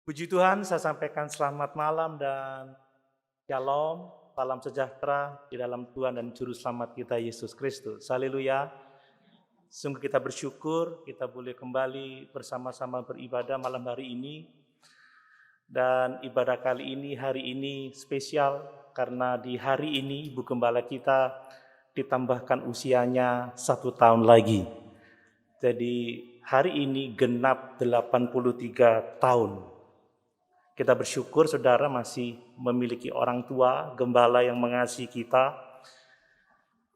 Puji Tuhan, saya sampaikan selamat malam dan shalom, salam sejahtera di dalam Tuhan dan Juru Selamat kita Yesus Kristus. Haleluya. Sungguh kita bersyukur kita boleh kembali bersama-sama beribadah malam hari ini. Dan ibadah kali ini, hari ini spesial karena di hari ini Ibu Gembala kita ditambahkan usianya 1 tahun lagi. Jadi hari ini genap 83 tahun. Kita bersyukur saudara masih memiliki orang tua, gembala yang mengasihi kita.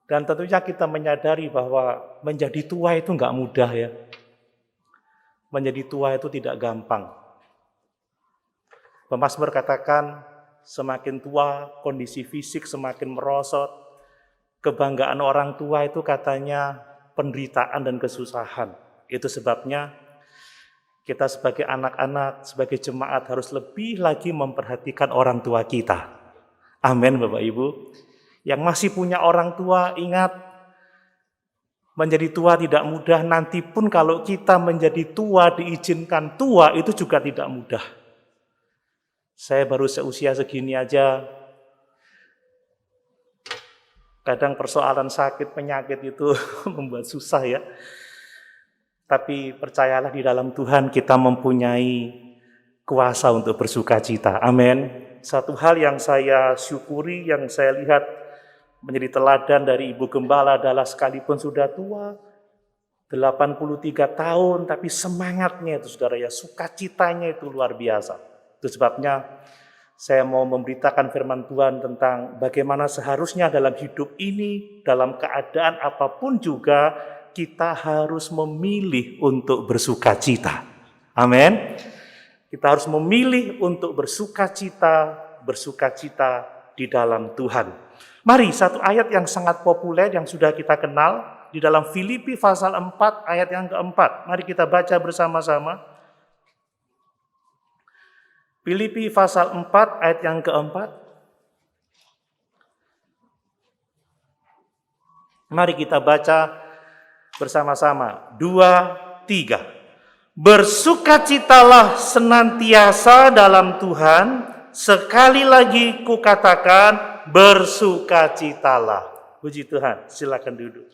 Dan tentunya kita menyadari bahwa menjadi tua itu enggak mudah ya. Menjadi tua itu tidak gampang. Pemazmur katakan semakin tua kondisi fisik semakin merosot. Kebanggaan orang tua itu katanya penderitaan dan kesusahan. Itu sebabnya kita sebagai anak-anak, sebagai jemaat harus lebih lagi memperhatikan orang tua kita. Amin Bapak Ibu. Yang masih punya orang tua, ingat, menjadi tua tidak mudah, nanti pun kalau kita menjadi tua, diizinkan tua, itu juga tidak mudah. Saya baru seusia segini aja, kadang persoalan sakit, penyakit itu membuat susah ya. Tapi percayalah di dalam Tuhan kita mempunyai kuasa untuk bersuka cita. Amin. Satu hal yang saya syukuri, yang saya lihat menjadi teladan dari Ibu Gembala adalah sekalipun sudah tua, 83 tahun, tapi semangatnya itu saudara ya, sukacitanya itu luar biasa. Itu sebabnya saya mau memberitakan firman Tuhan tentang bagaimana seharusnya dalam hidup ini, dalam keadaan apapun juga, kita harus memilih untuk bersuka cita. Amin. Kita harus memilih untuk bersuka cita di dalam Tuhan. Mari satu ayat yang sangat populer yang sudah kita kenal di dalam Filipi pasal 4 ayat yang keempat. Mari kita baca bersama-sama. Filipi pasal 4 ayat yang keempat. Mari kita baca bersama-sama. 2, 3. Bersukacitalah senantiasa dalam Tuhan. Sekali lagi kukatakan, bersukacitalah. Puji Tuhan, silakan duduk.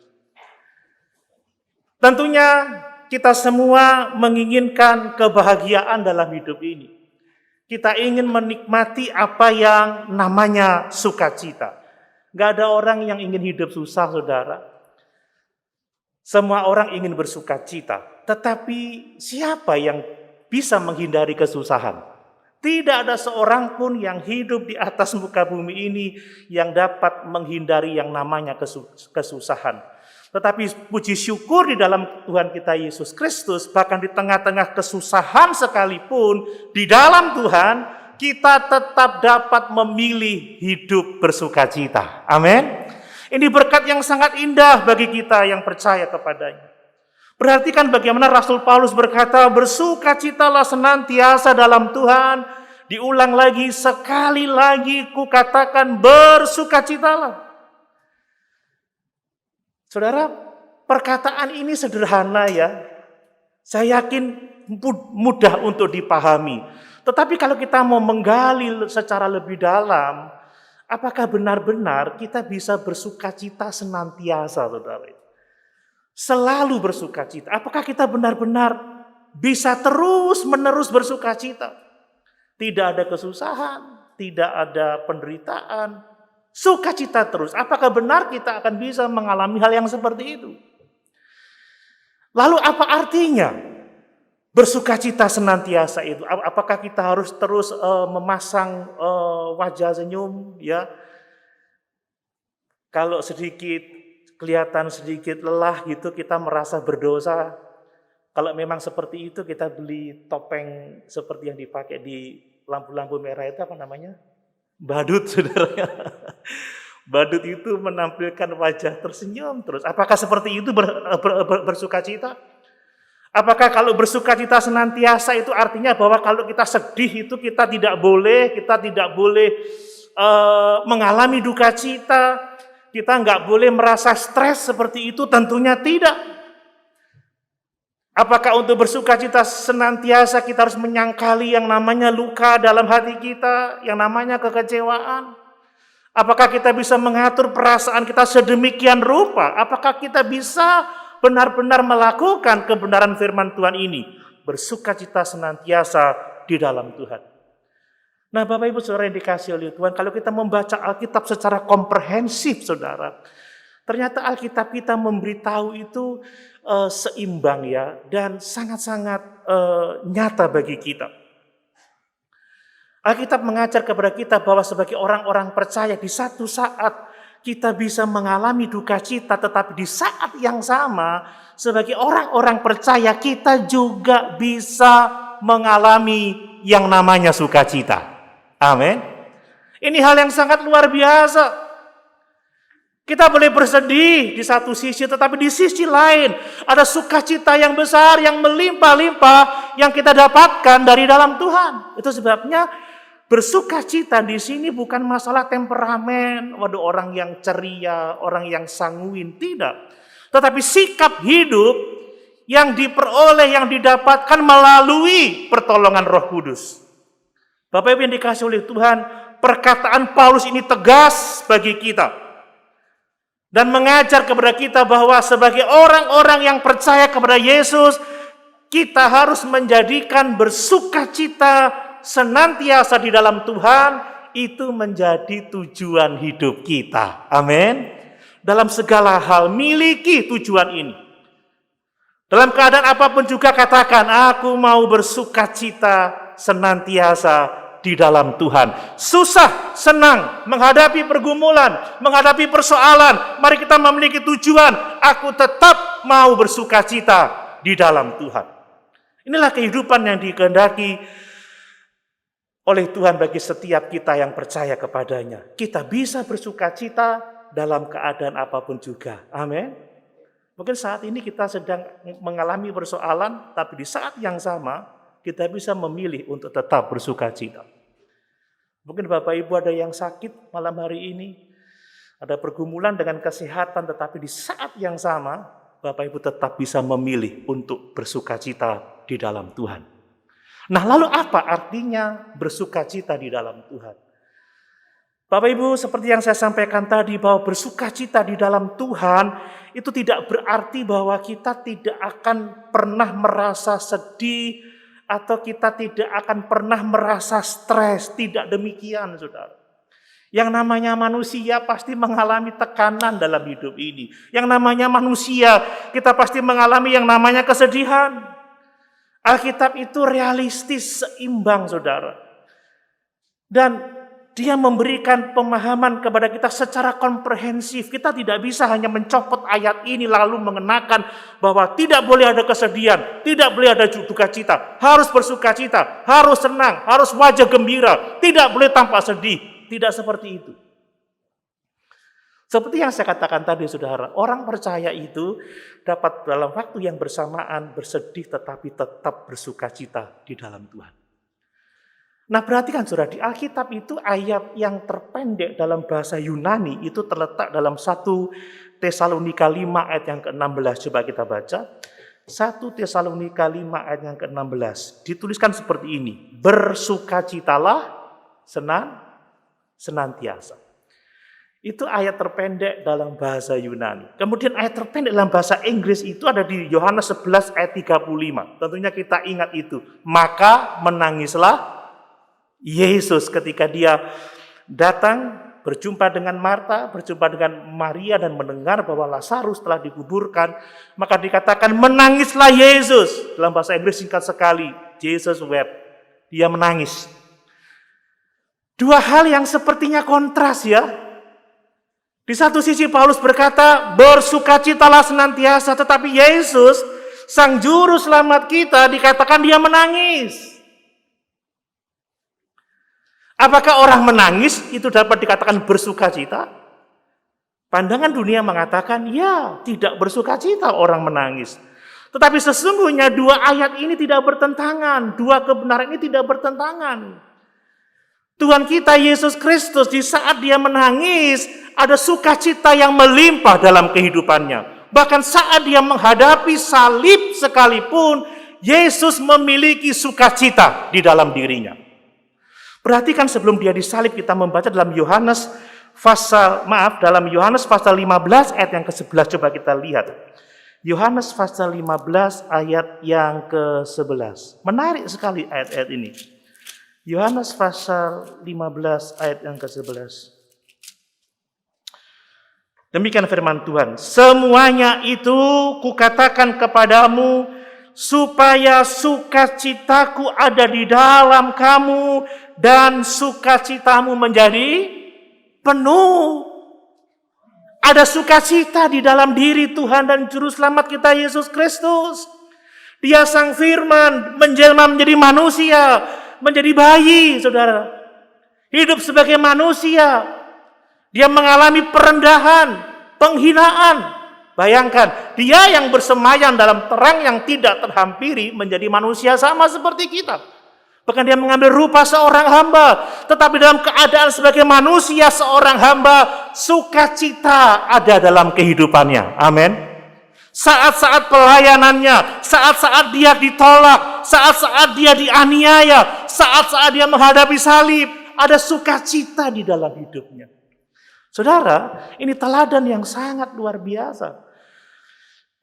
Tentunya kita semua menginginkan kebahagiaan dalam hidup ini. Kita ingin menikmati apa yang namanya sukacita. Gak ada orang yang ingin hidup susah, saudara. Semua orang ingin bersuka cita, tetapi siapa yang bisa menghindari kesusahan? Tidak ada seorang pun yang hidup di atas muka bumi ini yang dapat menghindari yang namanya kesusahan. Tetapi puji syukur di dalam Tuhan kita Yesus Kristus, bahkan di tengah-tengah kesusahan sekalipun, di dalam Tuhan, kita tetap dapat memilih hidup bersuka cita. Amin. Ini berkat yang sangat indah bagi kita yang percaya kepadanya. Perhatikan bagaimana Rasul Paulus berkata, bersukacitalah senantiasa dalam Tuhan. Diulang lagi, sekali lagi kukatakan bersukacitalah. Saudara, perkataan ini sederhana ya. Saya yakin mudah untuk dipahami. Tetapi kalau kita mau menggali secara lebih dalam, apakah benar-benar kita bisa bersukacita senantiasa, saudara? Selalu bersukacita. Apakah kita benar-benar bisa terus-menerus bersukacita? Tidak ada kesusahan, tidak ada penderitaan, sukacita terus. Apakah benar kita akan bisa mengalami hal yang seperti itu? Lalu apa artinya bersukacita senantiasa itu? Apakah kita harus terus memasang wajah senyum ya? Kalau kelihatan sedikit lelah gitu, kita merasa berdosa. Kalau memang seperti itu, kita beli topeng seperti yang dipakai di lampu-lampu merah itu apa namanya? Badut, saudara. Badut itu menampilkan wajah tersenyum terus. Apakah seperti itu bersukacita? Apakah kalau bersukacita senantiasa itu artinya bahwa kalau kita sedih itu kita tidak boleh mengalami duka cita, kita nggak boleh merasa stres seperti itu? Tentunya tidak. Apakah untuk bersukacita senantiasa kita harus menyangkali yang namanya luka dalam hati kita, yang namanya kekecewaan? Apakah kita bisa mengatur perasaan kita sedemikian rupa? Apakah kita bisa benar-benar melakukan kebenaran firman Tuhan ini? Bersukacita senantiasa di dalam Tuhan. Nah, Bapak Ibu Saudara yang dikasihi oleh Tuhan, kalau kita membaca Alkitab secara komprehensif, Saudara, ternyata Alkitab kita memberitahu itu seimbang ya, dan sangat-sangat nyata bagi kita. Alkitab mengajar kepada kita bahwa sebagai orang-orang percaya di satu saat kita bisa mengalami duka cita, tetapi di saat yang sama sebagai orang-orang percaya kita juga bisa mengalami yang namanya sukacita. Amin. Ini hal yang sangat luar biasa. Kita boleh bersedih di satu sisi, tetapi di sisi lain ada sukacita yang besar, yang melimpah-limpah yang kita dapatkan dari dalam Tuhan. Itu sebabnya bersukacita di sini bukan masalah temperamen, waduh orang yang ceria, orang yang sanguin, tidak. Tetapi sikap hidup yang diperoleh, yang didapatkan melalui pertolongan Roh Kudus. Bapak Ibu yang dikasihi oleh Tuhan, perkataan Paulus ini tegas bagi kita. Dan mengajar kepada kita bahwa sebagai orang-orang yang percaya kepada Yesus, kita harus menjadikan bersukacita senantiasa di dalam Tuhan, itu menjadi tujuan hidup kita. Amin. Dalam segala hal miliki tujuan ini. Dalam keadaan apapun juga katakan, aku mau bersukacita senantiasa di dalam Tuhan. Susah, senang, menghadapi pergumulan, menghadapi persoalan, mari kita memiliki tujuan, aku tetap mau bersukacita di dalam Tuhan. Inilah kehidupan yang dikehendaki oleh Tuhan bagi setiap kita yang percaya kepadanya. Kita bisa bersukacita dalam keadaan apapun juga. Amin. Mungkin saat ini kita sedang mengalami persoalan, tapi di saat yang sama kita bisa memilih untuk tetap bersukacita. Mungkin Bapak Ibu ada yang sakit malam hari ini, ada pergumulan dengan kesehatan, tetapi di saat yang sama Bapak Ibu tetap bisa memilih untuk bersukacita di dalam Tuhan. Nah, lalu apa artinya bersukacita di dalam Tuhan? Bapak Ibu, seperti yang saya sampaikan tadi, bahwa bersukacita di dalam Tuhan itu tidak berarti bahwa kita tidak akan pernah merasa sedih, atau kita tidak akan pernah merasa stres. Tidak demikian, saudara. Yang namanya manusia pasti mengalami tekanan dalam hidup ini. Yang namanya manusia, kita pasti mengalami yang namanya kesedihan. Alkitab itu realistis, seimbang, saudara. Dan dia memberikan pemahaman kepada kita secara komprehensif. Kita tidak bisa hanya mencopot ayat ini lalu mengenakan bahwa tidak boleh ada kesedihan, tidak boleh ada duka cita, harus bersukacita, harus senang, harus wajah gembira, tidak boleh tampak sedih. Tidak seperti itu. Seperti yang saya katakan tadi, saudara, orang percaya itu dapat dalam waktu yang bersamaan bersedih tetapi tetap bersukacita di dalam Tuhan. Nah, perhatikan saudara, di Alkitab itu ayat yang terpendek dalam bahasa Yunani itu terletak dalam 1 Tesalonika 5 ayat yang ke-16. Coba kita baca. 1 Tesalonika 5 ayat yang ke-16. Dituliskan seperti ini. Bersukacitalah senantiasa. Itu ayat terpendek dalam bahasa Yunani. Kemudian ayat terpendek dalam bahasa Inggris itu ada di Yohanes 11 ayat 35. Tentunya kita ingat itu. Maka menangislah Yesus ketika dia datang berjumpa dengan Marta, berjumpa dengan Maria dan mendengar bahwa Lazarus telah dikuburkan, maka dikatakan menangislah Yesus. Dalam bahasa Inggris singkat sekali, Jesus wept. Dia menangis. Dua hal yang sepertinya kontras ya. Di satu sisi Paulus berkata, bersukacitalah senantiasa, tetapi Yesus, Sang Juru Selamat kita, dikatakan dia menangis. Apakah orang menangis itu dapat dikatakan bersukacita? Pandangan dunia mengatakan, ya, tidak bersukacita orang menangis. Tetapi sesungguhnya dua ayat ini tidak bertentangan, dua kebenaran ini tidak bertentangan. Tuhan kita Yesus Kristus di saat dia menangis, ada sukacita yang melimpah dalam kehidupannya. Bahkan saat dia menghadapi salib sekalipun, Yesus memiliki sukacita di dalam dirinya. Perhatikan sebelum dia disalib, kita membaca dalam Yohanes dalam Yohanes pasal 15 ayat yang ke-11. Coba kita lihat. Yohanes pasal 15 ayat yang ke-11. Menarik sekali ayat-ayat ini. Yohanes pasal 15 ayat yang ke-11. Demikian firman Tuhan, semuanya itu kukatakan kepadamu, supaya sukacitaku ada di dalam kamu, dan sukacitamu menjadi penuh. Ada sukacita di dalam diri Tuhan dan Juru Selamat kita Yesus Kristus. Dia Sang Firman menjelma menjadi manusia, menjadi bayi, saudara. Hidup sebagai manusia. Dia mengalami perendahan, penghinaan. Bayangkan, dia yang bersemayam dalam terang yang tidak terhampiri menjadi manusia sama seperti kita. Bahkan dia mengambil rupa seorang hamba. Tetapi dalam keadaan sebagai manusia seorang hamba, sukacita ada dalam kehidupannya. Amin. Saat-saat pelayanannya, saat-saat dia ditolak, saat-saat dia dianiaya, saat-saat dia menghadapi salib, ada sukacita di dalam hidupnya. Saudara, ini teladan yang sangat luar biasa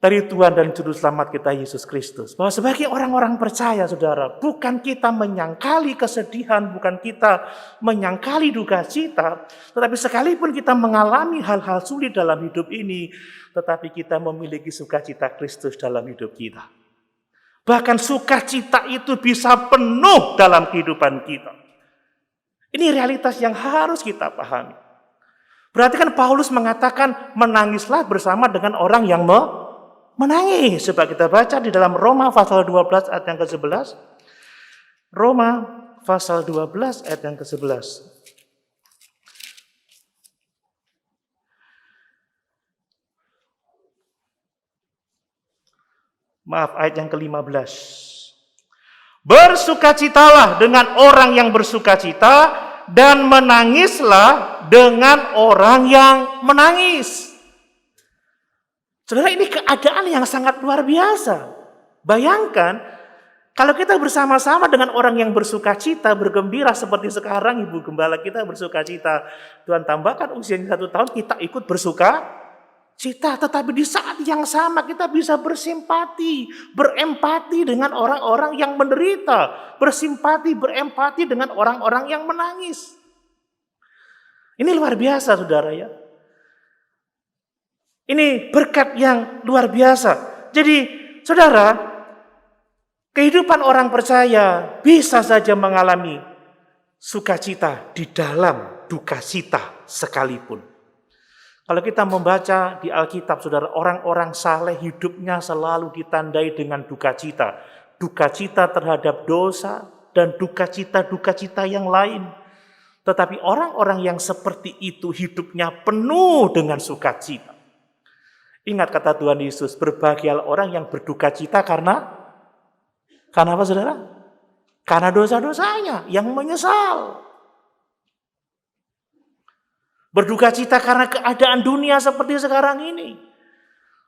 dari Tuhan dan Juru Selamat kita Yesus Kristus. Bahwa sebagai orang-orang percaya, saudara, bukan kita menyangkali kesedihan, bukan kita menyangkali duka cita, tetapi sekalipun kita mengalami hal-hal sulit dalam hidup ini, tetapi kita memiliki sukacita Kristus dalam hidup kita. Bahkan sukacita itu bisa penuh dalam kehidupan kita. Ini realitas yang harus kita pahami. Berarti kan Paulus mengatakan menangislah bersama dengan orang yang menangis. Coba kita baca di dalam Roma pasal 12 ayat yang ke-11. Roma pasal 12 ayat yang ke-11. Maaf, ayat yang ke-15. Bersukacitalah dengan orang yang bersukacita, dan menangislah dengan orang yang menangis. Saudara, ini keadaan yang sangat luar biasa. Bayangkan, kalau kita bersama-sama dengan orang yang bersukacita, bergembira seperti sekarang Ibu Gembala kita bersukacita. Tuhan tambahkan usianya 1 tahun, kita ikut bersukacita. Tetapi di saat yang sama kita bisa bersimpati, berempati dengan orang-orang yang menderita. Bersimpati, berempati dengan orang-orang yang menangis. Ini luar biasa, saudara ya. Ini berkat yang luar biasa. Jadi, saudara, kehidupan orang percaya bisa saja mengalami sukacita di dalam duka cita sekalipun. Kalau kita membaca di Alkitab, saudara, orang-orang saleh hidupnya selalu ditandai dengan duka cita. Duka cita terhadap dosa dan duka cita yang lain. Tetapi orang-orang yang seperti itu hidupnya penuh dengan sukacita. Ingat kata Tuhan Yesus, berbahagialah orang yang berduka cita karena apa, saudara? Karena dosa-dosanya yang menyesal. Berduka cita karena keadaan dunia seperti sekarang ini.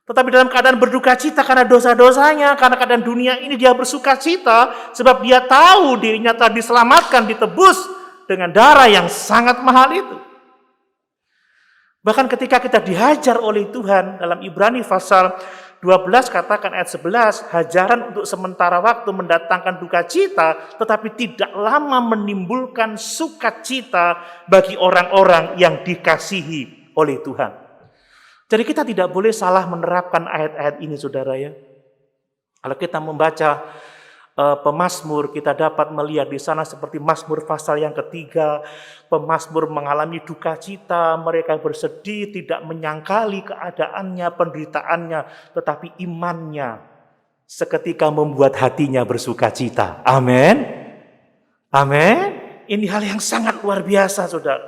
Tetapi dalam keadaan berduka cita karena dosa-dosanya, karena keadaan dunia ini dia bersuka cita, sebab dia tahu dirinya telah diselamatkan, ditebus dengan darah yang sangat mahal itu. Bahkan ketika kita dihajar oleh Tuhan, dalam Ibrani pasal 12 katakan ayat 11, hajaran untuk sementara waktu mendatangkan duka cita, tetapi tidak lama menimbulkan sukacita bagi orang-orang yang dikasihi oleh Tuhan. Jadi kita tidak boleh salah menerapkan ayat-ayat ini, saudara ya. Kalau kita membaca pemazmur, kita dapat melihat di sana seperti Mazmur pasal yang ketiga, pemazmur mengalami duka cita, mereka bersedih, tidak menyangkali keadaannya, penderitaannya, tetapi imannya seketika membuat hatinya bersuka cita. Amin. Amin. Ini hal yang sangat luar biasa, saudara.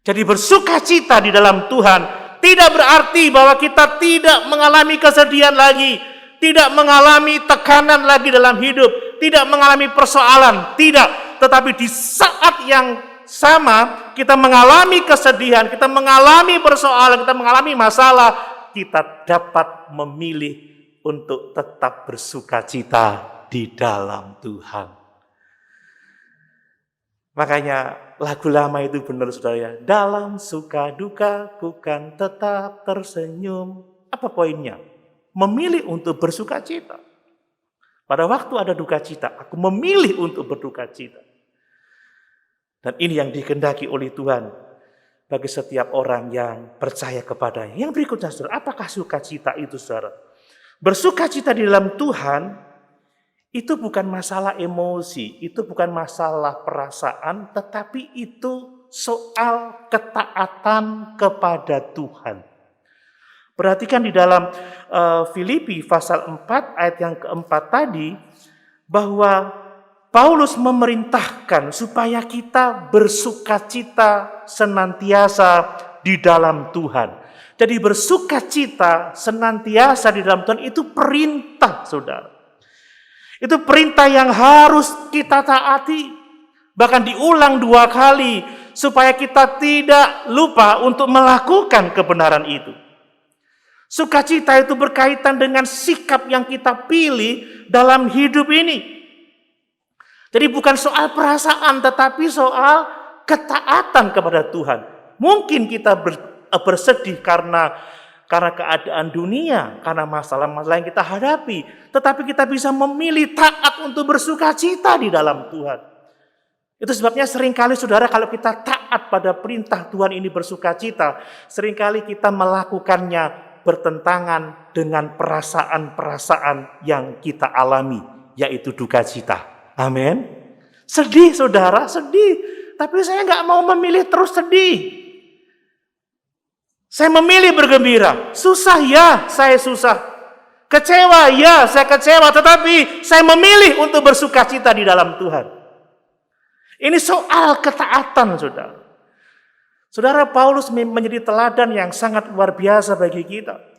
Jadi bersuka cita di dalam Tuhan tidak berarti bahwa kita tidak mengalami kesedihan lagi, tidak mengalami tekanan lagi dalam hidup, tidak mengalami persoalan, tidak. Tetapi di saat yang sama kita mengalami kesedihan, kita mengalami persoalan, kita mengalami masalah, kita dapat memilih untuk tetap bersukacita di dalam Tuhan. Makanya lagu lama itu benar saudara ya. Dalam suka duka ku kan tetap tersenyum. Apa poinnya? Memilih untuk bersukacita. Pada waktu ada duka cita, aku memilih untuk berduka cita. Dan ini yang dikehendaki oleh Tuhan bagi setiap orang yang percaya kepadanya. Yang berikutnya saudara, apakah sukacita itu saudara? Bersukacita di dalam Tuhan itu bukan masalah emosi, itu bukan masalah perasaan, tetapi itu soal ketaatan kepada Tuhan. Perhatikan di dalam Filipi pasal 4 ayat yang keempat tadi, bahwa Paulus memerintahkan supaya kita bersukacita senantiasa di dalam Tuhan. Jadi bersukacita senantiasa di dalam Tuhan itu perintah saudara. Itu perintah yang harus kita taati. Bahkan diulang 2 kali supaya kita tidak lupa untuk melakukan kebenaran itu. Sukacita itu berkaitan dengan sikap yang kita pilih dalam hidup ini. Jadi bukan soal perasaan, tetapi soal ketaatan kepada Tuhan. Mungkin kita bersedih karena keadaan dunia, karena masalah-masalah yang kita hadapi. Tetapi kita bisa memilih taat untuk bersukacita di dalam Tuhan. Itu sebabnya seringkali saudara kalau kita taat pada perintah Tuhan ini bersukacita, seringkali kita melakukannya bertentangan dengan perasaan-perasaan yang kita alami, yaitu duka cita. Amin. Sedih saudara, sedih. Tapi saya nggak mau memilih terus sedih. Saya memilih bergembira. Susah ya, saya susah. Kecewa ya, saya kecewa. Tetapi saya memilih untuk bersukacita di dalam Tuhan. Ini soal ketaatan saudara. Saudara, Paulus menjadi teladan yang sangat luar biasa bagi kita.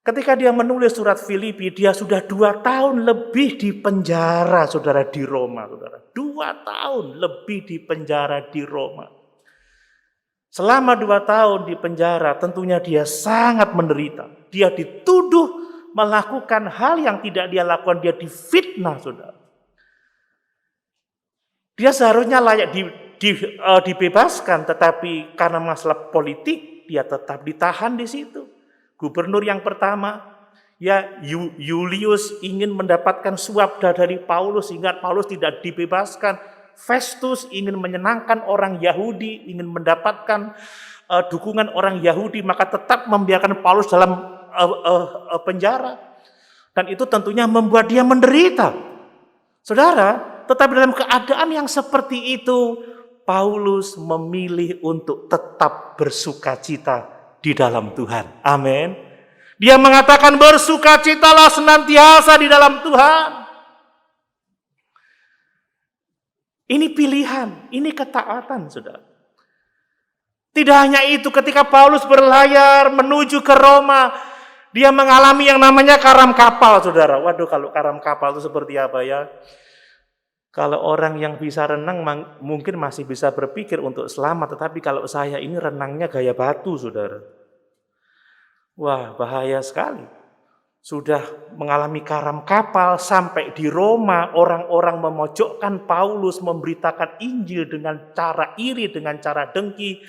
Ketika dia menulis surat Filipi, dia sudah 2 tahun lebih di penjara, saudara, di Roma. Saudara. 2 tahun lebih di penjara di Roma. Selama 2 tahun di penjara, tentunya dia sangat menderita. Dia dituduh melakukan hal yang tidak dia lakukan, dia difitnah, saudara. Dia seharusnya layak dibebaskan, tetapi karena masalah politik dia tetap ditahan di situ. Gubernur yang pertama, ya Julius ingin mendapatkan suap dari Paulus sehingga Paulus tidak dibebaskan. Festus ingin menyenangkan orang Yahudi, ingin mendapatkan dukungan orang Yahudi, maka tetap membiarkan Paulus dalam penjara. Dan itu tentunya membuat dia menderita. Saudara, tetapi dalam keadaan yang seperti itu, Paulus memilih untuk tetap bersukacita di dalam Tuhan. Amin. Dia mengatakan bersukacitalah senantiasa di dalam Tuhan. Ini pilihan, ini ketaatan, saudara. Tidak hanya itu, ketika Paulus berlayar menuju ke Roma, dia mengalami yang namanya karam kapal, saudara. Waduh, kalau karam kapal itu seperti apa ya? Kalau orang yang bisa renang mungkin masih bisa berpikir untuk selamat, tetapi kalau saya ini renangnya gaya batu, saudara. Wah, bahaya sekali. Sudah mengalami karam kapal sampai di Roma, orang-orang memojokkan Paulus, memberitakan Injil dengan cara iri, dengan cara dengki.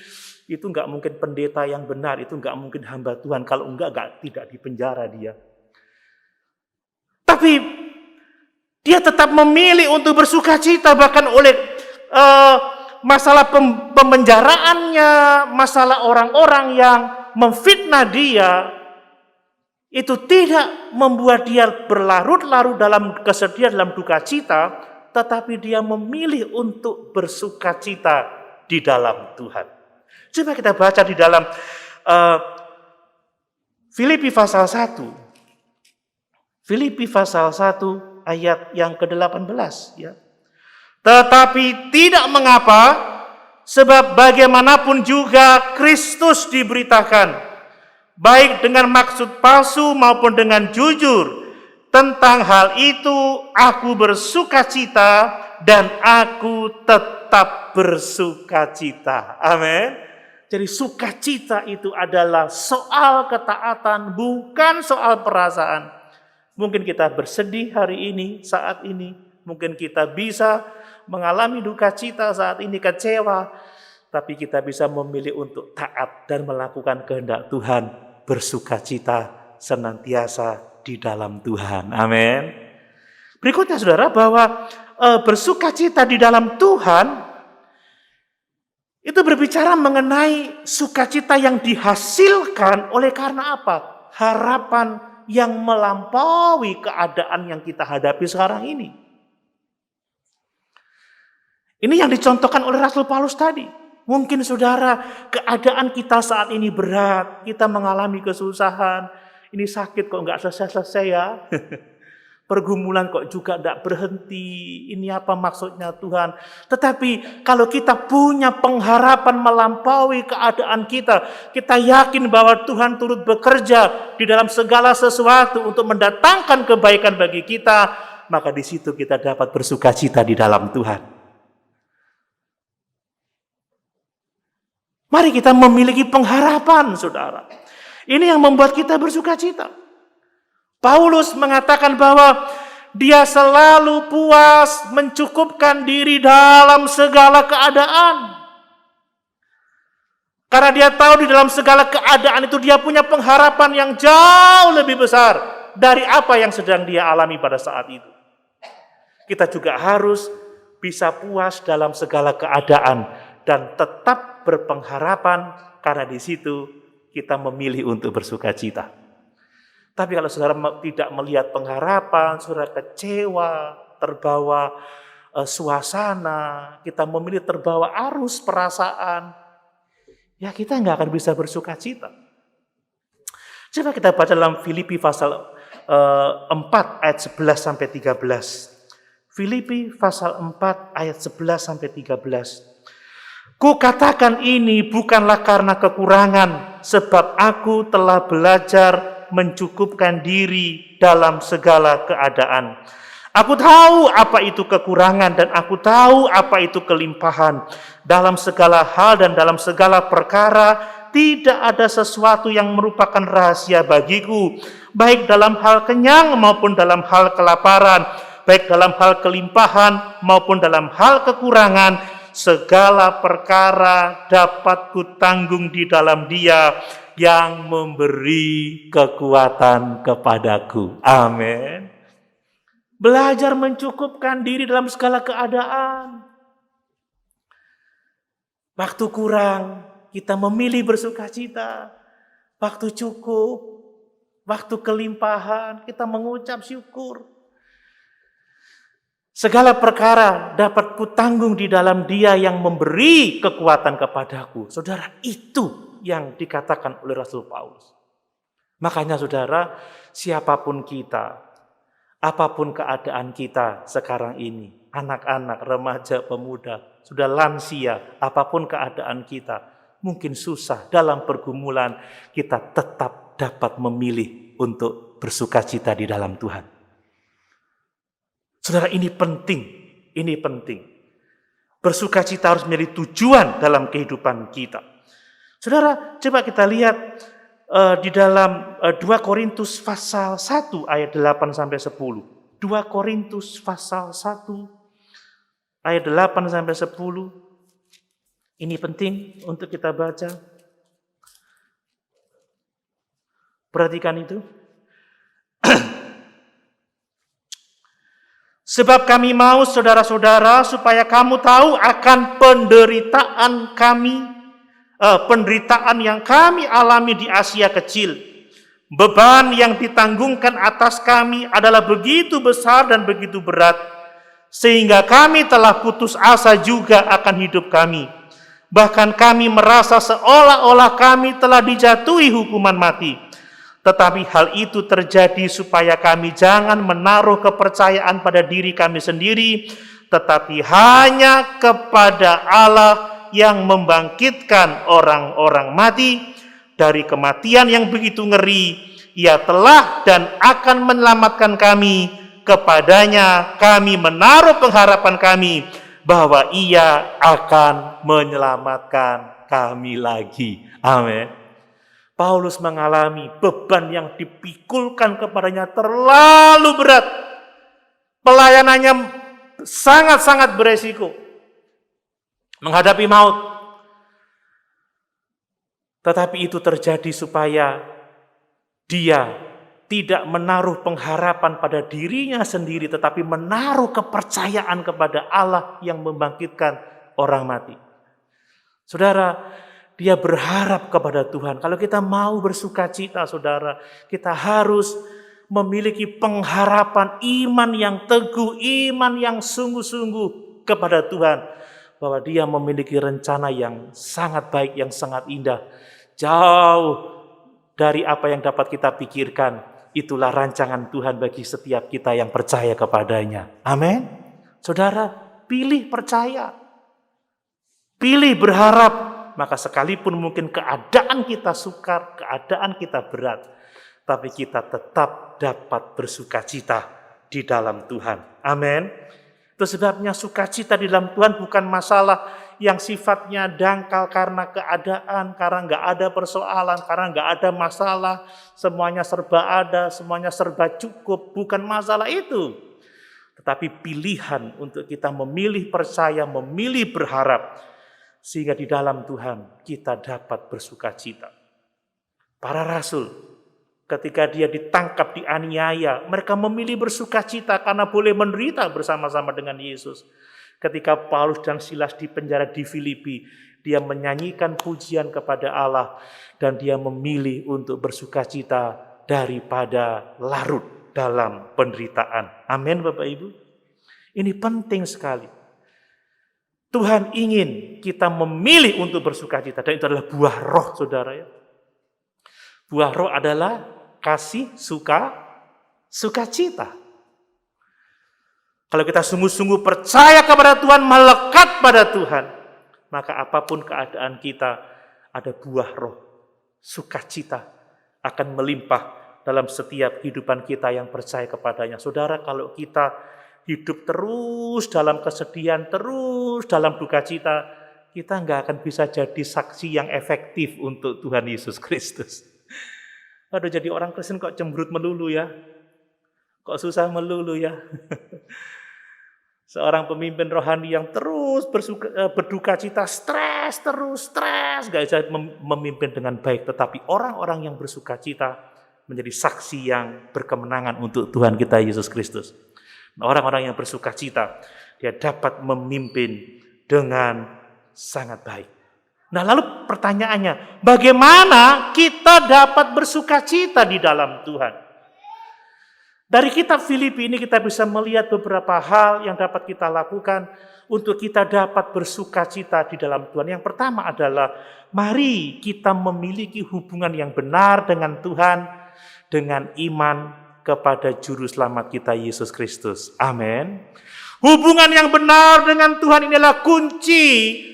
Itu enggak mungkin pendeta yang benar, itu enggak mungkin hamba Tuhan. Kalau enggak tidak dipenjara dia. Tapi dia tetap memilih untuk bersukacita, bahkan oleh masalah pemenjaraannya, masalah orang-orang yang memfitnah dia, itu tidak membuat dia berlarut-larut dalam kesedihan, dalam duka cita, tetapi dia memilih untuk bersukacita di dalam Tuhan. Coba kita baca di dalam Filipi pasal 1. Filipi pasal 1 ayat yang ke-18 ya. Tetapi tidak mengapa, sebab bagaimanapun juga Kristus diberitakan, baik dengan maksud palsu maupun dengan jujur. Tentang hal itu aku bersukacita dan aku tetap bersukacita. Amin. Jadi sukacita itu adalah soal ketaatan, bukan soal perasaan. Mungkin kita bersedih hari ini, saat ini. Mungkin kita bisa mengalami duka cita saat ini, kecewa. Tapi kita bisa memilih untuk taat dan melakukan kehendak Tuhan. Bersukacita senantiasa di dalam Tuhan. Amin. Berikutnya saudara, bahwa bersukacita di dalam Tuhan itu berbicara mengenai sukacita yang dihasilkan oleh karena apa? Harapan yang melampaui keadaan yang kita hadapi sekarang ini. Ini yang dicontohkan oleh Rasul Paulus tadi. Mungkin saudara, keadaan kita saat ini berat, kita mengalami kesusahan, ini sakit kok nggak selesai-selesai ya. Pergumulan kok juga tidak berhenti. Ini apa maksudnya Tuhan? Tetapi kalau kita punya pengharapan melampaui keadaan kita yakin bahwa Tuhan turut bekerja di dalam segala sesuatu untuk mendatangkan kebaikan bagi kita, maka di situ kita dapat bersukacita di dalam Tuhan. Mari kita memiliki pengharapan, saudara. Ini yang membuat kita bersukacita. Paulus mengatakan bahwa dia selalu puas mencukupkan diri dalam segala keadaan. Karena dia tahu di dalam segala keadaan itu dia punya pengharapan yang jauh lebih besar dari apa yang sedang dia alami pada saat itu. Kita juga harus bisa puas dalam segala keadaan dan tetap berpengharapan karena di situ kita memilih untuk bersukacita. Tapi kalau saudara tidak melihat pengharapan, saudara kecewa, terbawa suasana, kita memilih terbawa arus perasaan, ya kita nggak akan bisa bersukacita. Coba kita baca dalam Filipi pasal 4 ayat 11 sampai 13. Filipi pasal 4 ayat 11 sampai 13. Ku katakan ini bukanlah karena kekurangan, sebab aku telah belajar mencukupkan diri dalam segala keadaan. Aku tahu apa itu kekurangan dan aku tahu apa itu kelimpahan. Dalam segala hal dan dalam segala perkara tidak ada sesuatu yang merupakan rahasia bagiku, baik dalam hal kenyang maupun dalam hal kelaparan, baik dalam hal kelimpahan maupun dalam hal kekurangan. Segala perkara dapat kutanggung di dalam Dia yang memberi kekuatan kepadaku. Amin. Belajar mencukupkan diri dalam segala keadaan. Waktu kurang, kita memilih bersukacita. Waktu cukup, waktu kelimpahan, kita mengucap syukur. Segala perkara dapat kutanggung di dalam Dia yang memberi kekuatan kepadaku. Saudara, itu yang dikatakan oleh Rasul Paulus. Makanya saudara, siapapun kita, apapun keadaan kita sekarang ini, anak-anak, remaja, pemuda, sudah lansia, apapun keadaan kita, mungkin susah dalam pergumulan, kita tetap dapat memilih untuk bersukacita di dalam Tuhan. Saudara, ini penting, ini penting. Bersukacita harus menjadi tujuan dalam kehidupan kita. Saudara, coba kita lihat di dalam 2 Korintus pasal 1 ayat 8 sampai 10. 2 Korintus pasal 1 ayat 8 sampai 10. Ini penting untuk kita baca. Perhatikan itu. Sebab kami mau saudara-saudara supaya kamu tahu akan penderitaan kami, penderitaan yang kami alami di Asia kecil. Beban yang ditanggungkan atas kami adalah begitu besar dan begitu berat, sehingga kami telah putus asa juga akan hidup kami. Bahkan kami merasa seolah-olah kami telah dijatuhi hukuman mati. Tetapi hal itu terjadi supaya kami jangan menaruh kepercayaan pada diri kami sendiri, tetapi hanya kepada Allah yang membangkitkan orang-orang mati dari kematian yang begitu ngeri. Ia telah dan akan menyelamatkan kami. Kepadanya kami menaruh pengharapan kami bahwa Ia akan menyelamatkan kami lagi. Amin. Paulus mengalami beban yang dipikulkan kepadanya terlalu berat. Pelayanannya sangat-sangat beresiko. Menghadapi maut. Tetapi itu terjadi supaya dia tidak menaruh pengharapan pada dirinya sendiri, tetapi menaruh kepercayaan kepada Allah yang membangkitkan orang mati. Saudara, dia berharap kepada Tuhan. Kalau kita mau bersukacita, saudara, kita harus memiliki pengharapan, iman yang teguh, iman yang sungguh-sungguh kepada Tuhan. Bahwa dia memiliki rencana yang sangat baik, yang sangat indah. Jauh dari apa yang dapat kita pikirkan. Itulah rancangan Tuhan bagi setiap kita yang percaya kepadanya. Amin. Saudara, pilih percaya. Pilih berharap. Maka sekalipun mungkin keadaan kita sukar, keadaan kita berat, tapi kita tetap dapat bersukacita di dalam Tuhan. Amin. Itu sebabnya sukacita di dalam Tuhan bukan masalah yang sifatnya dangkal karena keadaan, karena nggak ada persoalan, karena nggak ada masalah, semuanya serba ada, semuanya serba cukup. Bukan masalah itu. Tetapi pilihan untuk kita memilih percaya, memilih berharap, sehingga di dalam Tuhan kita dapat bersukacita. Para rasul, ketika dia ditangkap, dianiaya, mereka memilih bersukacita karena boleh menderita bersama-sama dengan Yesus. Ketika Paulus dan Silas dipenjara di Filipi, dia menyanyikan pujian kepada Allah dan dia memilih untuk bersukacita daripada larut dalam penderitaan. Amin, Bapak Ibu. Ini penting sekali. Tuhan ingin kita memilih untuk bersukacita, dan itu adalah buah roh, saudara ya. Buah roh adalah kasih, sukacita. Kalau kita sungguh-sungguh percaya kepada Tuhan, melekat pada Tuhan, maka apapun keadaan kita, ada buah roh, sukacita akan melimpah dalam setiap kehidupan kita yang percaya kepadanya. Saudara, kalau kita hidup terus dalam kesedihan, terus dalam duka cita, kita nggak akan bisa jadi saksi yang efektif untuk Tuhan Yesus Kristus. Aduh, jadi orang Kristen kok cemberut melulu ya? Kok susah melulu ya? Seorang pemimpin rohani yang terus berduka cita, stres, nggak bisa memimpin dengan baik. Tetapi orang-orang yang bersuka cita menjadi saksi yang berkemenangan untuk Tuhan kita Yesus Kristus. Orang-orang yang bersuka cita, dia dapat memimpin dengan sangat baik. Nah, lalu pertanyaannya, bagaimana kita dapat bersuka cita di dalam Tuhan? Dari kitab Filipi ini kita bisa melihat beberapa hal yang dapat kita lakukan untuk kita dapat bersuka cita di dalam Tuhan. Yang pertama adalah, mari kita memiliki hubungan yang benar dengan Tuhan, dengan iman kepada Juru Selamat kita Yesus Kristus. Amin. Hubungan yang benar dengan Tuhan inilah kunci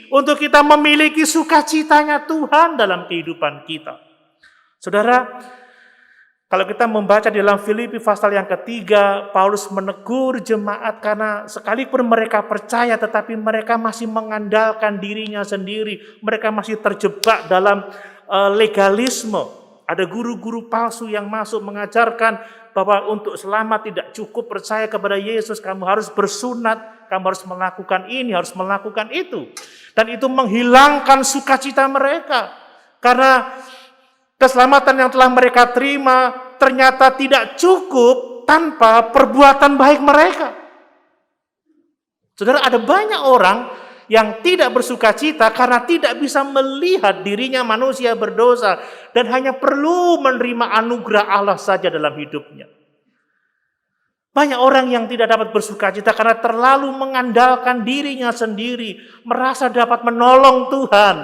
untuk kita memiliki sukacitanya Tuhan dalam kehidupan kita. Saudara, kalau kita membaca di dalam Filipi pasal yang ketiga, Paulus menegur jemaat karena sekalipun mereka percaya tetapi mereka masih mengandalkan dirinya sendiri. Mereka masih terjebak dalam legalisme. Ada guru-guru palsu yang masuk mengajarkan bahwa untuk selamat tidak cukup percaya kepada Yesus, kamu harus bersunat, kamu harus melakukan ini, harus melakukan itu. Dan itu menghilangkan sukacita mereka. Karena keselamatan yang telah mereka terima ternyata tidak cukup tanpa perbuatan baik mereka. Saudara, ada banyak orang yang tidak bersukacita karena tidak bisa melihat dirinya manusia berdosa dan hanya perlu menerima anugerah Allah saja dalam hidupnya. Banyak orang yang tidak dapat bersukacita karena terlalu mengandalkan dirinya sendiri, merasa dapat menolong Tuhan,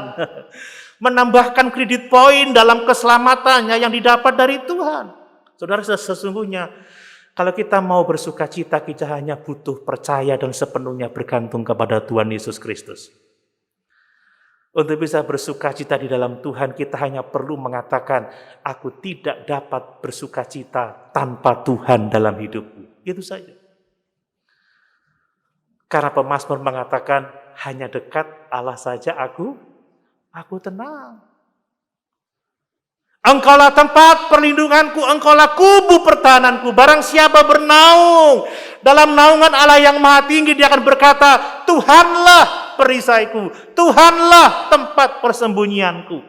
menambahkan kredit poin dalam keselamatannya yang didapat dari Tuhan. Saudara, sesungguhnya kalau kita mau bersukacita, kita hanya butuh percaya dan sepenuhnya bergantung kepada Tuhan Yesus Kristus. Untuk bisa bersukacita di dalam Tuhan, kita hanya perlu mengatakan, aku tidak dapat bersukacita tanpa Tuhan dalam hidupku. Itu saja. Karena pemazmur mengatakan, hanya dekat Allah saja aku Aku tenang. Engkaulah tempat perlindunganku, engkaulah kubu pertahananku. Barang siapa bernaung dalam naungan Allah yang maha tinggi, dia akan berkata, Tuhanlah perisaiku, Tuhanlah tempat persembunyianku.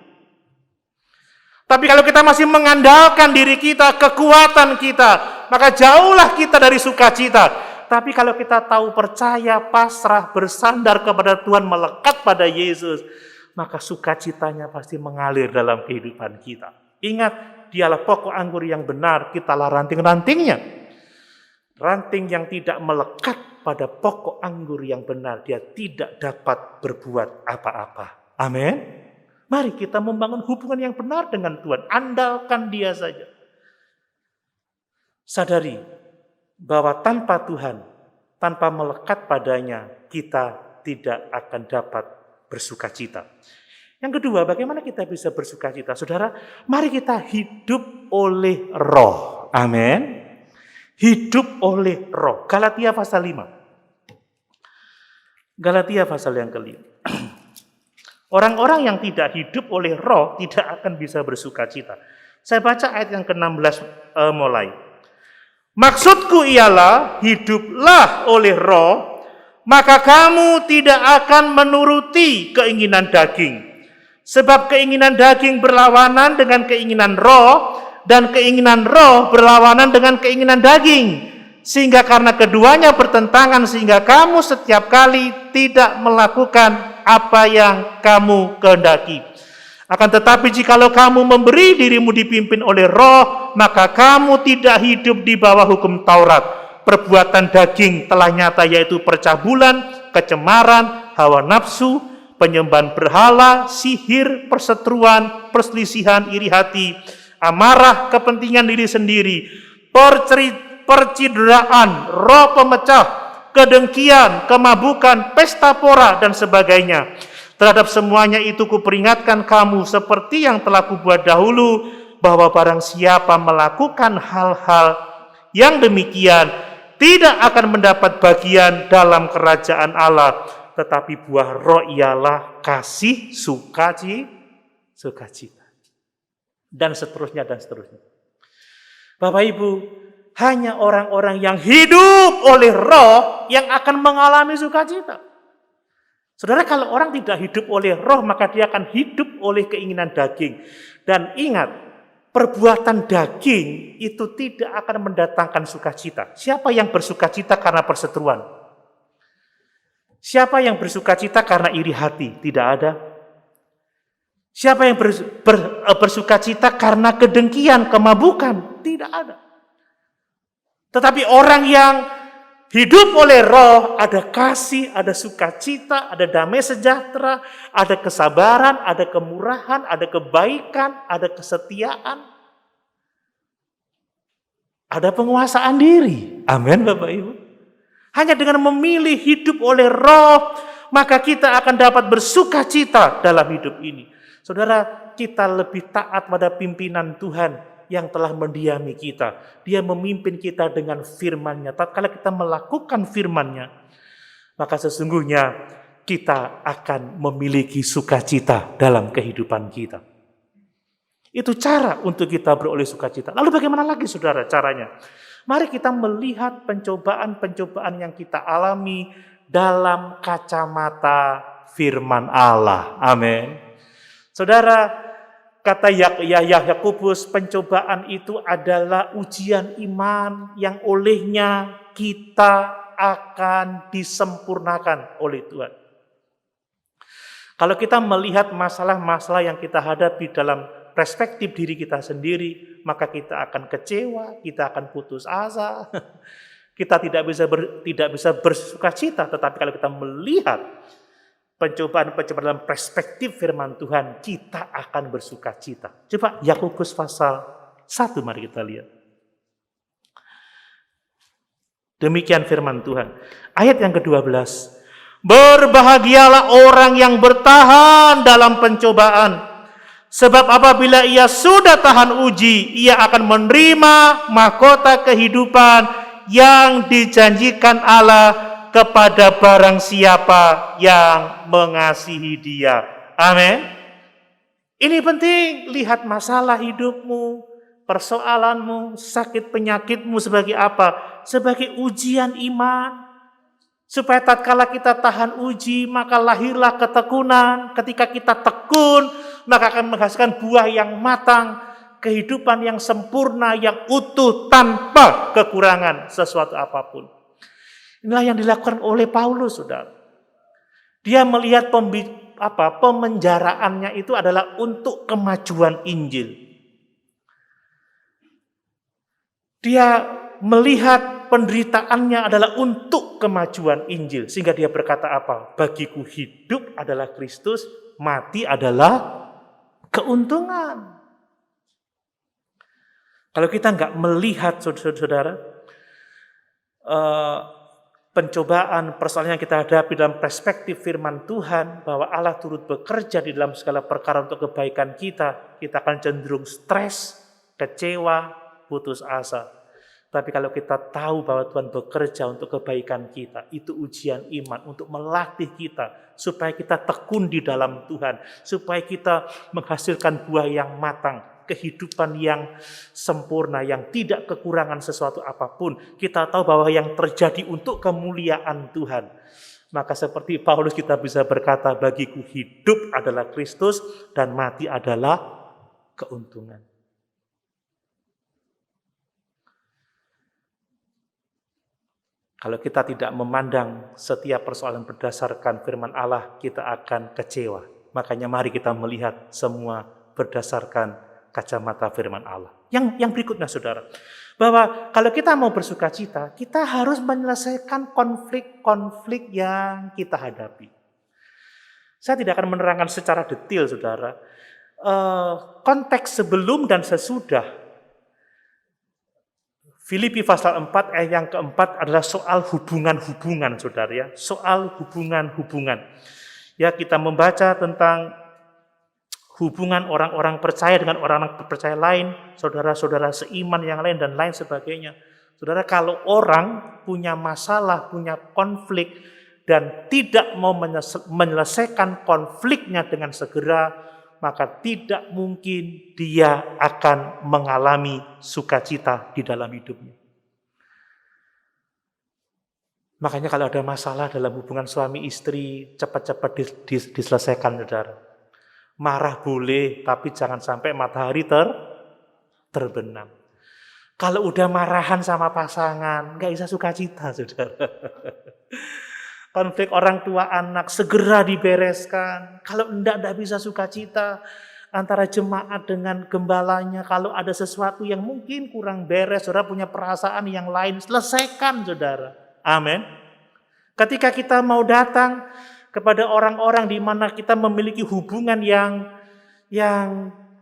Tapi kalau kita masih mengandalkan diri kita, kekuatan kita, maka jauhlah kita dari sukacita. Tapi kalau kita tahu, percaya, pasrah, bersandar kepada Tuhan, melekat pada Yesus, maka sukacitanya pasti mengalir dalam kehidupan kita. Ingat, dialah pokok anggur yang benar, kitalah ranting-rantingnya. Ranting yang tidak melekat pada pokok anggur yang benar, dia tidak dapat berbuat apa-apa. Amin. Mari kita membangun hubungan yang benar dengan Tuhan. Andalkan Dia saja. Sadari bahwa tanpa Tuhan, tanpa melekat padanya, kita tidak akan dapat bersukacita. Yang kedua, bagaimana kita bisa bersukacita? Saudara, mari kita hidup oleh Roh. Amin. Hidup oleh Roh. Galatia pasal 5. Galatia pasal yang kelima. Orang-orang yang tidak hidup oleh Roh tidak akan bisa bersukacita. Saya baca ayat yang ke-16 mulai. Maksudku ialah, hiduplah oleh Roh, maka kamu tidak akan menuruti keinginan daging. Sebab keinginan daging berlawanan dengan keinginan Roh, dan keinginan Roh berlawanan dengan keinginan daging. Sehingga karena keduanya bertentangan, sehingga kamu setiap kali tidak melakukan apa yang kamu kehendaki. Akan tetapi jikalau kamu memberi dirimu dipimpin oleh Roh, maka kamu tidak hidup di bawah hukum Taurat. Perbuatan daging telah nyata, yaitu percabulan, kecemaran, hawa nafsu, penyembahan berhala, sihir, perseteruan, perselisihan, iri hati, amarah, kepentingan diri sendiri, percideraan, roh pemecah, kedengkian, kemabukan, pesta pora, dan sebagainya. Terhadap semuanya itu kuperingatkan kamu seperti yang telah kubuat dahulu, bahwa barang siapa melakukan hal-hal yang demikian tidak akan mendapat bagian dalam kerajaan Allah. Tetapi buah Roh ialah kasih, sukacita, dan seterusnya dan seterusnya. Bapak Ibu, hanya orang-orang yang hidup oleh Roh yang akan mengalami sukacita. Saudara, kalau orang tidak hidup oleh Roh, maka dia akan hidup oleh keinginan daging. Dan ingat, perbuatan daging itu tidak akan mendatangkan sukacita. Siapa yang bersukacita karena perseteruan? Siapa yang bersukacita karena iri hati? Tidak ada. Siapa yang bersukacita karena kedengkian, kemabukan? Tidak ada. Tetapi orang yang hidup oleh Roh, ada kasih, ada sukacita, ada damai sejahtera, ada kesabaran, ada kemurahan, ada kebaikan, ada kesetiaan, ada penguasaan diri. Amin, Bapak Ibu. Hanya dengan memilih hidup oleh Roh, maka kita akan dapat bersukacita dalam hidup ini. Saudara, kita lebih taat pada pimpinan Tuhan yang telah mendiami kita. Dia memimpin kita dengan firman-Nya. Tatkala kita melakukan firman-Nya, maka sesungguhnya kita akan memiliki sukacita dalam kehidupan kita. Itu cara untuk kita beroleh sukacita. Lalu bagaimana lagi, saudara, caranya? Mari kita melihat pencobaan-pencobaan yang kita alami dalam kacamata firman Allah. Amin. Saudara, kata Yakobus, pencobaan itu adalah ujian iman yang olehnya kita akan disempurnakan oleh Tuhan. Kalau kita melihat masalah-masalah yang kita hadapi dalam perspektif diri kita sendiri, maka kita akan kecewa, kita akan putus asa, kita tidak bisa bersukacita. Tetapi kalau kita melihat pencobaan-pencobaan dalam perspektif firman Tuhan, kita akan bersukacita. Coba Yakobus pasal 1, mari kita lihat. Demikian firman Tuhan. Ayat yang ke-12. Berbahagialah orang yang bertahan dalam pencobaan, sebab apabila ia sudah tahan uji, ia akan menerima mahkota kehidupan yang dijanjikan Allah kepada barang siapa yang mengasihi Dia. Amin. Ini penting, lihat masalah hidupmu, persoalanmu, sakit penyakitmu sebagai apa? Sebagai ujian iman. Supaya tatkala kita tahan uji, maka lahirlah ketekunan. Ketika kita tekun, maka akan menghasilkan buah yang matang, kehidupan yang sempurna, yang utuh, tanpa kekurangan sesuatu apapun. Inilah yang dilakukan oleh Paulus, saudara. Dia melihat pemenjaraannya itu adalah untuk kemajuan Injil. Dia melihat penderitaannya adalah untuk kemajuan Injil. Sehingga dia berkata apa? Bagiku hidup adalah Kristus, mati adalah keuntungan. Kalau kita nggak melihat, saudara-saudara, pencobaan, persoalan yang kita hadapi dalam perspektif firman Tuhan, bahwa Allah turut bekerja di dalam segala perkara untuk kebaikan kita akan cenderung stres, kecewa, putus asa. Tapi kalau kita tahu bahwa Tuhan bekerja untuk kebaikan kita, itu ujian iman untuk melatih kita, supaya kita tekun di dalam Tuhan, supaya kita menghasilkan buah yang matang, kehidupan yang sempurna, yang tidak kekurangan sesuatu apapun. Kita tahu bahwa yang terjadi untuk kemuliaan Tuhan. Maka seperti Paulus kita bisa berkata, bagiku hidup adalah Kristus dan mati adalah keuntungan. Kalau kita tidak memandang setiap persoalan berdasarkan firman Allah, kita akan kecewa. Makanya mari kita melihat semua berdasarkan kacamata firman Allah. Yang berikutnya, saudara, bahwa kalau kita mau bersukacita, kita harus menyelesaikan konflik-konflik yang kita hadapi. Saya tidak akan menerangkan secara detail, saudara, konteks sebelum dan sesudah Filipi pasal 4 ayat yang keempat adalah soal hubungan-hubungan, saudara ya. Soal hubungan-hubungan. Ya, kita membaca tentang hubungan orang-orang percaya dengan orang-orang percaya lain, saudara-saudara seiman yang lain dan lain sebagainya. Saudara, kalau orang punya masalah, punya konflik dan tidak mau menyelesaikan konfliknya dengan segera, maka tidak mungkin dia akan mengalami sukacita di dalam hidupnya. Makanya kalau ada masalah dalam hubungan suami istri, cepat-cepat diselesaikan, saudara. Marah boleh, tapi jangan sampai matahari terbenam. Kalau udah marahan sama pasangan, nggak bisa sukacita, saudara. Konflik orang tua anak segera dibereskan. Kalau enggak bisa sukacita. Antara jemaat dengan gembalanya, kalau ada sesuatu yang mungkin kurang beres, saudara punya perasaan yang lain, selesaikan, saudara. Amin. Ketika kita mau datang kepada orang-orang di mana kita memiliki hubungan yang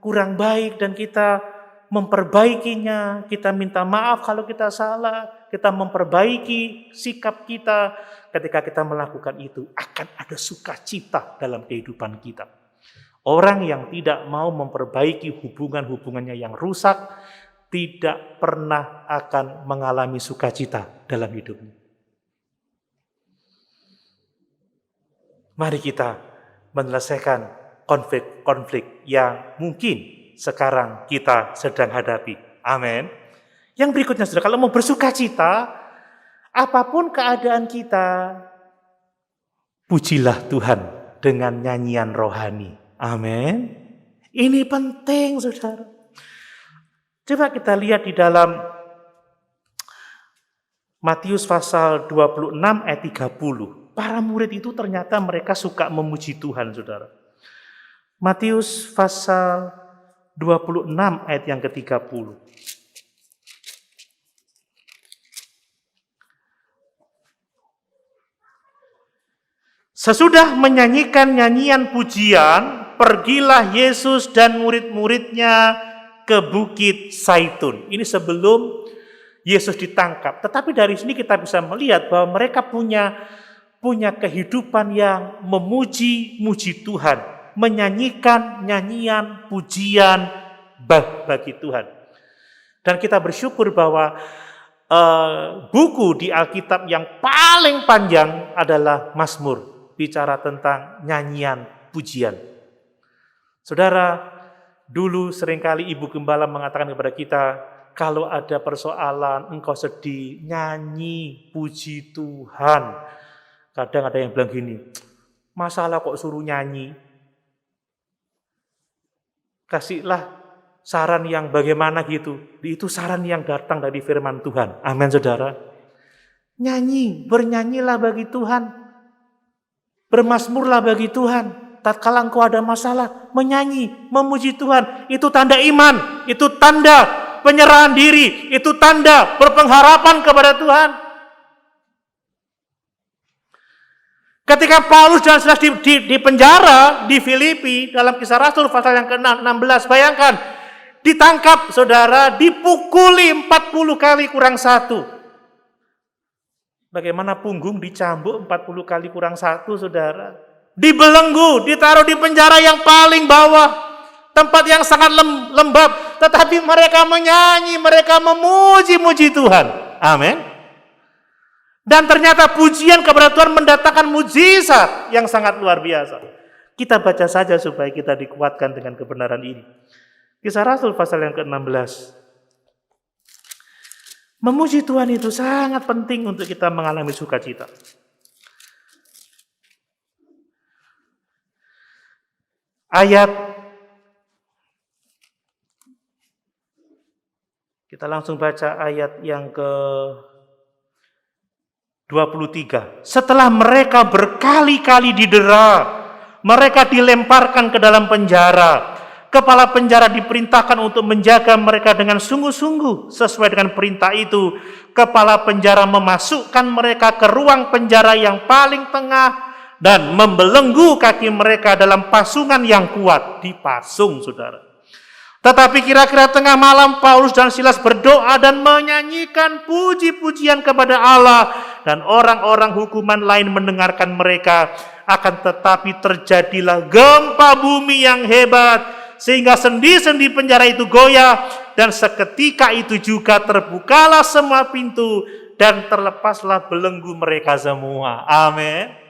kurang baik dan kita memperbaikinya, kita minta maaf kalau kita salah, kita memperbaiki sikap kita. Ketika kita melakukan itu, akan ada sukacita dalam kehidupan kita. Orang yang tidak mau memperbaiki hubungan-hubungannya yang rusak, tidak pernah akan mengalami sukacita dalam hidupnya. Mari kita menyelesaikan konflik-konflik yang mungkin sekarang kita sedang hadapi. Amin. Yang berikutnya, saudara, kalau mau bersukacita, apapun keadaan kita, pujilah Tuhan dengan nyanyian rohani. Amin. Ini penting, saudara. Coba kita lihat di dalam Matius pasal 26 ayat 30. Para murid itu ternyata mereka suka memuji Tuhan, saudara. Matius pasal 26 ayat yang ke-30. Sesudah menyanyikan nyanyian pujian, pergilah Yesus dan murid-muridnya ke Bukit Zaitun. Ini sebelum Yesus ditangkap. Tetapi dari sini kita bisa melihat bahwa mereka punya kehidupan yang memuji-muji Tuhan. Menyanyikan nyanyian pujian bagi Tuhan. Dan kita bersyukur bahwa buku di Alkitab yang paling panjang adalah Mazmur. Bicara tentang nyanyian pujian. Saudara, dulu seringkali Ibu Gembala mengatakan kepada kita, kalau ada persoalan, engkau sedih, nyanyi, puji Tuhan. Kadang ada yang bilang gini, masalah kok suruh nyanyi? Kasihlah saran yang bagaimana gitu. Itu saran yang datang dari firman Tuhan. Amin, saudara. Nyanyi, bernyanyilah bagi Tuhan. Bermazmurlah bagi Tuhan. Tatkala engkau ada masalah, menyanyi, memuji Tuhan. Itu tanda iman, itu tanda penyerahan diri, itu tanda berpengharapan kepada Tuhan. Ketika Paulus dan Silas di penjara di Filipi dalam Kisah Rasul pasal yang ke-16, bayangkan ditangkap saudara, dipukuli 40 kali kurang 1. Bagaimana punggung dicambuk 40 kali kurang 1 saudara. Dibelenggu, ditaruh di penjara yang paling bawah, tempat yang sangat lembab, tetapi mereka menyanyi, mereka memuji-muji Tuhan. Amin. Dan ternyata pujian kepada Tuhan mendatangkan mujizat yang sangat luar biasa. Kita baca saja supaya kita dikuatkan dengan kebenaran ini. Kisah Rasul pasal yang ke-16. Memuji Tuhan itu sangat penting untuk kita mengalami sukacita. Kita langsung baca ayat yang ke-23. Setelah mereka berkali-kali didera, mereka dilemparkan ke dalam penjara. Kepala penjara diperintahkan untuk menjaga mereka dengan sungguh-sungguh. Sesuai dengan perintah itu, kepala penjara memasukkan mereka ke ruang penjara yang paling tengah dan membelenggu kaki mereka dalam pasungan yang kuat. Dipasung, saudara. Tetapi kira-kira tengah malam Paulus dan Silas berdoa dan menyanyikan puji-pujian kepada Allah, dan orang-orang hukuman lain mendengarkan mereka. Akan tetapi terjadilah gempa bumi yang hebat, sehingga sendi-sendi penjara itu goyah, dan seketika itu juga terbukalah semua pintu dan terlepaslah belenggu mereka semua. Amin.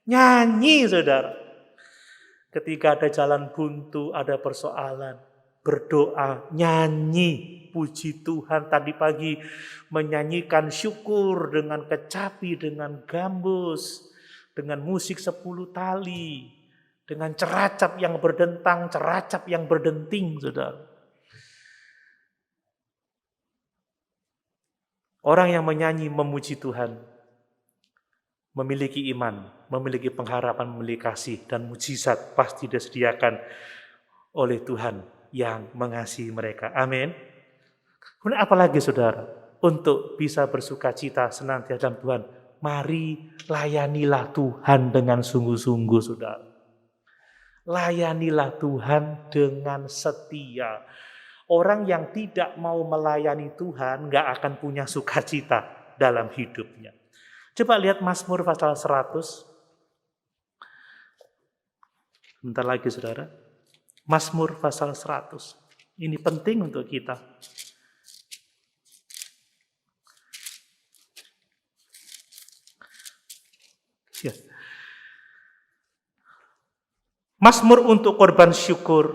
Nyanyi, saudara. Ketika ada jalan buntu, ada persoalan, berdoa, nyanyi, puji Tuhan. Tadi pagi menyanyikan syukur dengan kecapi, dengan gambus, dengan musik 10 tali, dengan ceracap yang berdentang, ceracap yang berdenting, saudara. Orang yang menyanyi memuji Tuhan memiliki iman, memiliki pengharapan, memiliki kasih, dan mujizat pasti disediakan oleh Tuhan yang mengasihi mereka. Amin. Kemudian apalagi saudara, untuk bisa bersukacita senantiasa dalam Tuhan, mari layanilah Tuhan dengan sungguh-sungguh, saudara. Layanilah Tuhan dengan setia. Orang yang tidak mau melayani Tuhan gak akan punya sukacita dalam hidupnya. Coba lihat Mazmur pasal 100. Bentar lagi saudara. Mazmur pasal 100. Ini penting untuk kita. Ya. Mazmur untuk korban syukur.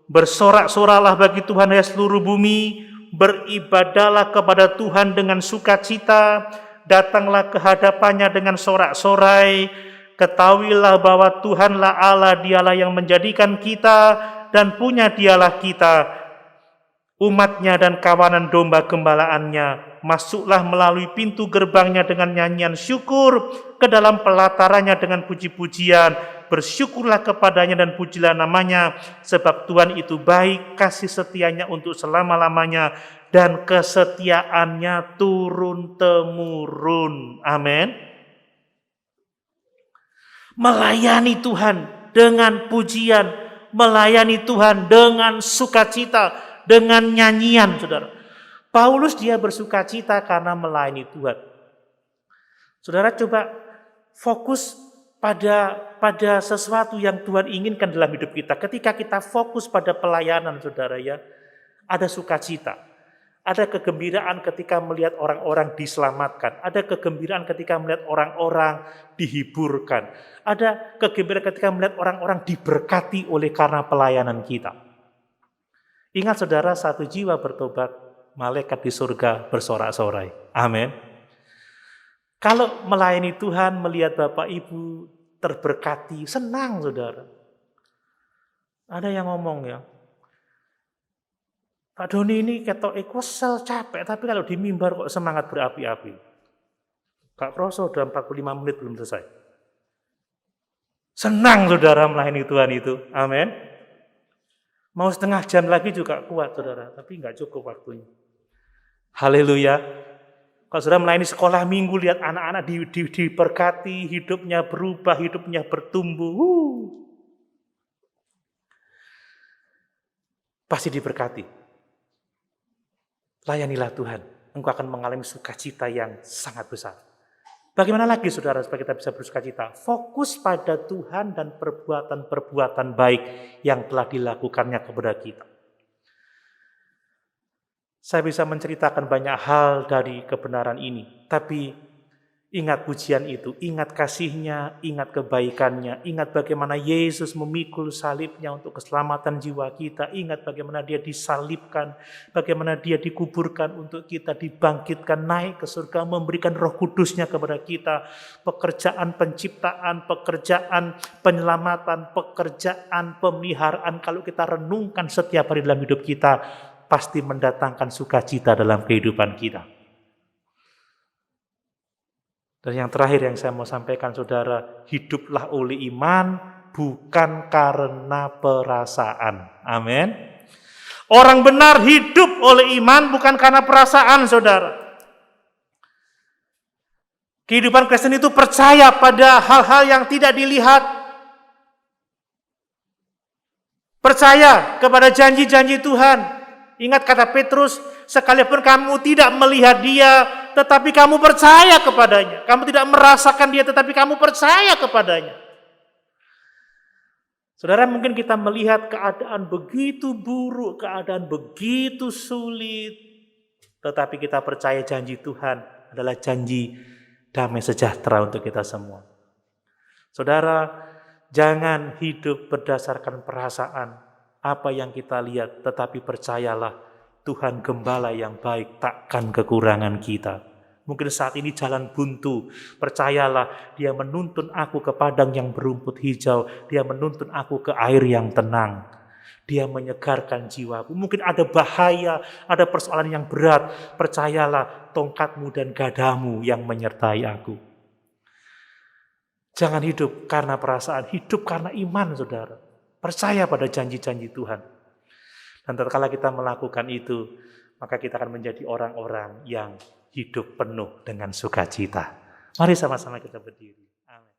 Bersorak-soraklah bagi Tuhan ya seluruh bumi. Beribadahlah kepada Tuhan dengan sukacita. Datanglah ke hadapannya dengan sorak-sorai. Ketahuilah bahwa Tuhanlah Allah, dialah yang menjadikan kita dan punya dialah kita, umatnya dan kawanan domba gembalaannya. Masuklah melalui pintu gerbangnya dengan nyanyian syukur, ke dalam pelatarannya dengan puji-pujian. Bersyukurlah kepadanya dan pujilah namanya, sebab Tuhan itu baik, kasih setianya untuk selama-lamanya, dan kesetiaannya turun-temurun. Amin. Melayani Tuhan dengan pujian, melayani Tuhan dengan sukacita, dengan nyanyian, saudara. Paulus dia bersukacita karena melayani Tuhan. Saudara coba fokus pada sesuatu yang Tuhan inginkan dalam hidup kita. Ketika kita fokus pada pelayanan, saudara ya, ada sukacita. Ada kegembiraan ketika melihat orang-orang diselamatkan. Ada kegembiraan ketika melihat orang-orang dihiburkan. Ada kegembiraan ketika melihat orang-orang diberkati oleh karena pelayanan kita. Ingat saudara, satu jiwa bertobat, malaikat di surga bersorak-sorai. Amin. Kalau melayani Tuhan, melihat Bapak Ibu terberkati, senang saudara. Ada yang ngomong ya, Pak Doni ini ketok kesel, capek, tapi kalau di mimbar kok semangat berapi-api. Kak Proso udah 45 menit belum selesai. Senang saudara melayani Tuhan itu, amin. Mau setengah jam lagi juga kuat saudara, tapi nggak cukup waktunya. Haleluya. Kalau saudara melayani sekolah minggu, lihat anak-anak diberkati, hidupnya berubah, hidupnya bertumbuh. Pasti diberkati. Layanilah Tuhan, engkau akan mengalami sukacita yang sangat besar. Bagaimana lagi saudara supaya kita bisa bersukacita? Fokus pada Tuhan dan perbuatan-perbuatan baik yang telah dilakukannya kepada kita. Saya bisa menceritakan banyak hal dari kebenaran ini, tapi ingat pujian itu, ingat kasih-Nya, ingat kebaikannya, ingat bagaimana Yesus memikul salibnya untuk keselamatan jiwa kita, ingat bagaimana Dia disalibkan, bagaimana Dia dikuburkan untuk kita, dibangkitkan naik ke surga, memberikan Roh Kudus-Nya kepada kita, pekerjaan penciptaan, pekerjaan penyelamatan, pekerjaan pemeliharaan, kalau kita renungkan setiap hari dalam hidup kita, pasti mendatangkan sukacita dalam kehidupan kita. Dan yang terakhir yang saya mau sampaikan saudara, hiduplah oleh iman, bukan karena perasaan. Amin. Orang benar hidup oleh iman, bukan karena perasaan saudara. Kehidupan Kristen itu percaya pada hal-hal yang tidak dilihat. Percaya kepada janji-janji Tuhan. Ingat kata Petrus, sekalipun kamu tidak melihat Dia, tetapi kamu percaya kepadanya. Kamu tidak merasakan Dia, tetapi kamu percaya kepadanya. Saudara, mungkin kita melihat keadaan begitu buruk, keadaan begitu sulit, tetapi kita percaya janji Tuhan adalah janji damai sejahtera untuk kita semua. Saudara, jangan hidup berdasarkan perasaan, apa yang kita lihat, tetapi percayalah Tuhan Gembala yang baik takkan kekurangan kita. Mungkin saat ini jalan buntu, percayalah Dia menuntun aku ke padang yang berumput hijau, Dia menuntun aku ke air yang tenang, Dia menyegarkan jiwaku. Mungkin ada bahaya, ada persoalan yang berat, percayalah tongkatmu dan gadamu yang menyertai aku. Jangan hidup karena perasaan, hidup karena iman saudara. Percaya pada janji-janji Tuhan. Dan tatkala kita melakukan itu, maka kita akan menjadi orang-orang yang hidup penuh dengan sukacita. Mari sama-sama kita berdiri. Amin.